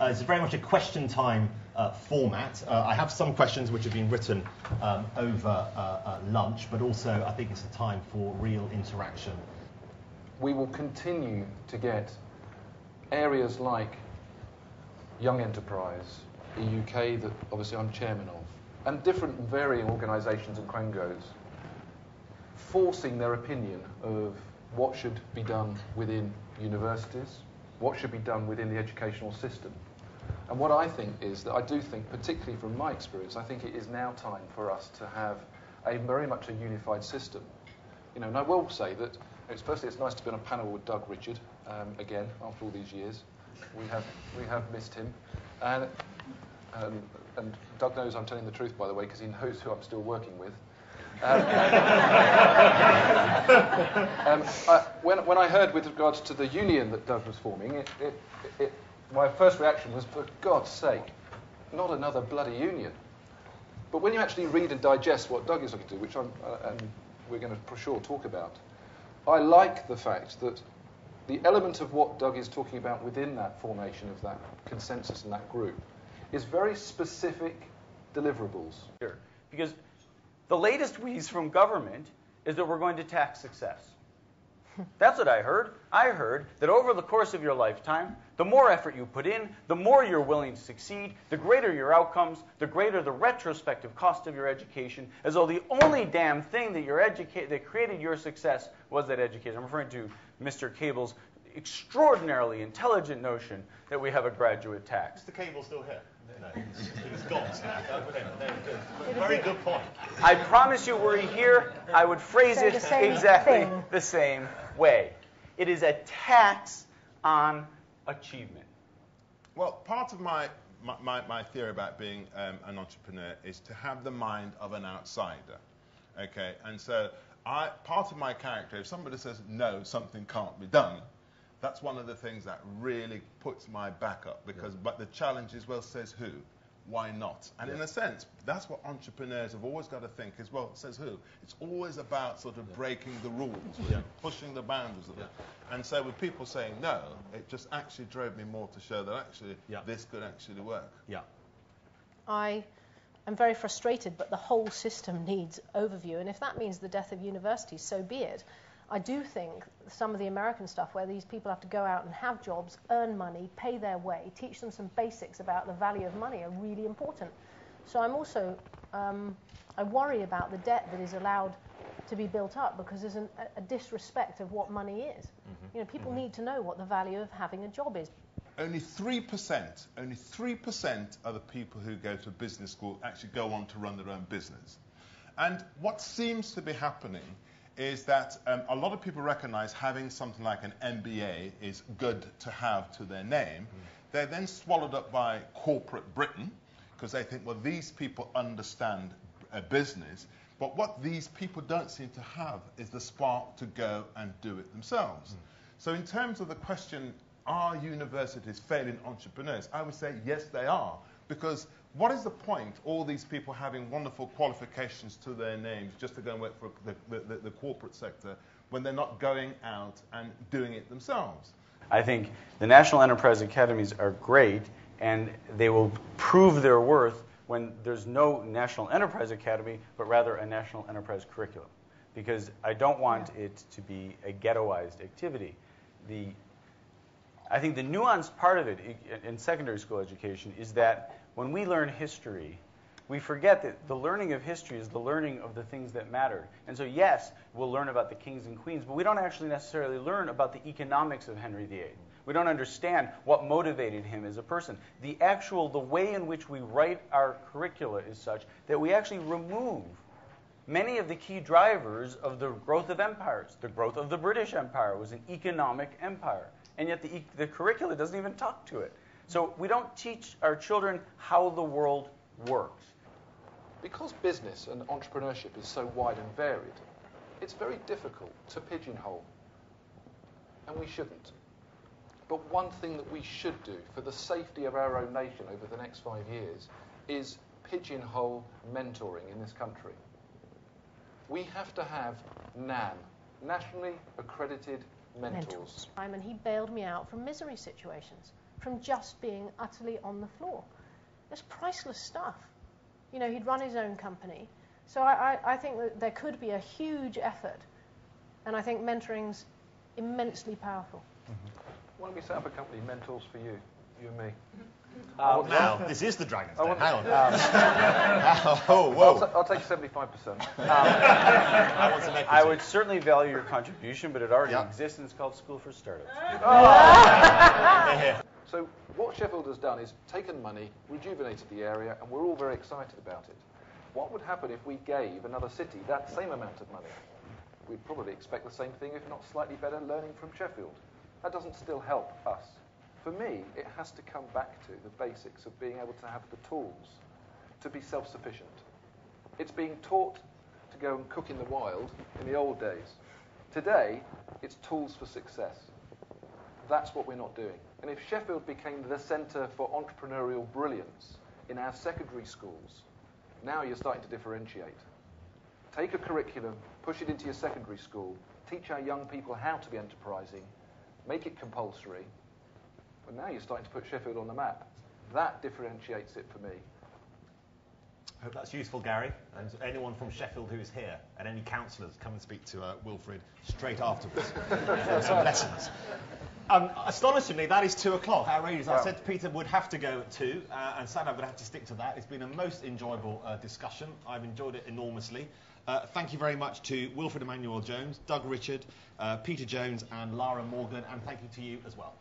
It's very much a question time format. I have some questions which have been written over lunch, but also I think it's a time for real interaction. We will continue to get areas like Young Enterprise, the UK, that obviously I'm chairman of, and different varying organisations and Quangos forcing their opinion of what should be done within universities, what should be done within the educational system. And what I think is that I do think, particularly from my experience, I think it is now time for us to have a very much a unified system. You know, and I will say that firstly it's nice to be on a panel with Doug Richard again after all these years. We have missed him, and Doug knows I'm telling the truth, by the way, because he knows who I'm still working with. When I heard with regards to the union that Doug was forming, my first reaction was, for God's sake, not another bloody union. But when you actually read and digest what Doug is looking to do, which we're going to for sure talk about, I like the fact that the element of what Doug is talking about within that formation of that consensus and that group is very specific deliverables. Because the latest wheeze from government is that we're going to tax success. That's what I heard. I heard that over the course of your lifetime, the more effort you put in, the more you're willing to succeed, the greater your outcomes, the greater the retrospective cost of your education, as though the only damn thing that created your success was that education. I'm referring to Mr. Cable's extraordinarily intelligent notion that we have a graduate tax. Is the Cable still here? No, he's gone. Okay, very good point. I promise you, were he here, I would phrase it exactly the same way. It is a tax on achievement. Well, part of my theory about being an entrepreneur is to have the mind of an outsider. Okay, and so part of my character, if somebody says no, something can't be done, that's one of the things that really puts my back up, because but the challenge is, well, says who? Why not? And in a sense, that's what entrepreneurs have always got to think is, well, says who? It's always about sort of breaking the rules, pushing the boundaries of it. And so with people saying no, it just actually drove me more to show that actually this could actually work. Yeah. I am very frustrated, but the whole system needs overview. And if that means the death of universities, so be it. I do think some of the American stuff where these people have to go out and have jobs, earn money, pay their way, teach them some basics about the value of money are really important. So I'm also, I worry about the debt that is allowed to be built up because there's a disrespect of what money is. Mm-hmm. You know, people need to know what the value of having a job is. Only 3% of the people who go to business school actually go on to run their own business. And what seems to be happening is that a lot of people recognize having something like an MBA is good to have to their name. They're then swallowed up by corporate Britain because they think, well, these people understand a business. But what these people don't seem to have is the spark to go and do it themselves. So in terms of the question, are universities failing entrepreneurs? I would say yes, they are. Because what is the point, all these people having wonderful qualifications to their names just to go and work for the corporate sector when they're not going out and doing it themselves? I think the National Enterprise Academies are great, and they will prove their worth when there's no National Enterprise Academy, but rather a National Enterprise curriculum. Because I don't want it to be a ghettoized activity. I think the nuanced part of it in secondary school education is that when we learn history, we forget that the learning of history is the learning of the things that mattered. And so, yes, we'll learn about the kings and queens, but we don't actually necessarily learn about the economics of Henry VIII. We don't understand what motivated him as a person. The way in which we write our curricula is such that we actually remove many of the key drivers of the growth of empires. The growth of the British Empire was an economic empire, and yet the curricula doesn't even talk to it. So we don't teach our children how the world works. Because business and entrepreneurship is so wide and varied, it's very difficult to pigeonhole, and we shouldn't. But one thing that we should do for the safety of our own nation over the next 5 years is pigeonhole mentoring in this country. We have to have NAM, Nationally Accredited Mentors. And he bailed me out from misery situations. from just being utterly on the floor. It's priceless stuff. You know, he'd run his own company. So I think that there could be a huge effort, and I think mentoring's immensely powerful. Why don't we set up a company, Mentors for You and me? Now, this is the Dragon's Den. Hang on. I'll take 75%. I would certainly value your contribution, but it already exists, and it's called School for Startups. So what Sheffield has done is taken money, rejuvenated the area, and we're all very excited about it. What would happen if we gave another city that same amount of money? We'd probably expect the same thing, if not slightly better, learning from Sheffield. That doesn't still help us. For me, it has to come back to the basics of being able to have the tools to be self-sufficient. It's being taught to go and cook in the wild in the old days. Today, it's tools for success. That's what we're not doing. And if Sheffield became the centre for entrepreneurial brilliance in our secondary schools, now you're starting to differentiate. Take a curriculum, push it into your secondary school, teach our young people how to be enterprising, make it compulsory, and now you're starting to put Sheffield on the map. That differentiates it for me. I hope that's useful, Gary. And anyone from Sheffield who is here, and any councillors, come and speak to Wilfred straight afterwards for some lessons. Astonishingly, that is 2 o'clock. Outrageous. I said Peter would have to go at 2, and sadly I'm going to have to stick to that. It's been a most enjoyable discussion. I've enjoyed it enormously. Thank you very much to Wilfred Emmanuel Jones, Doug Richard, Peter Jones and Lara Morgan, and thank you to you as well.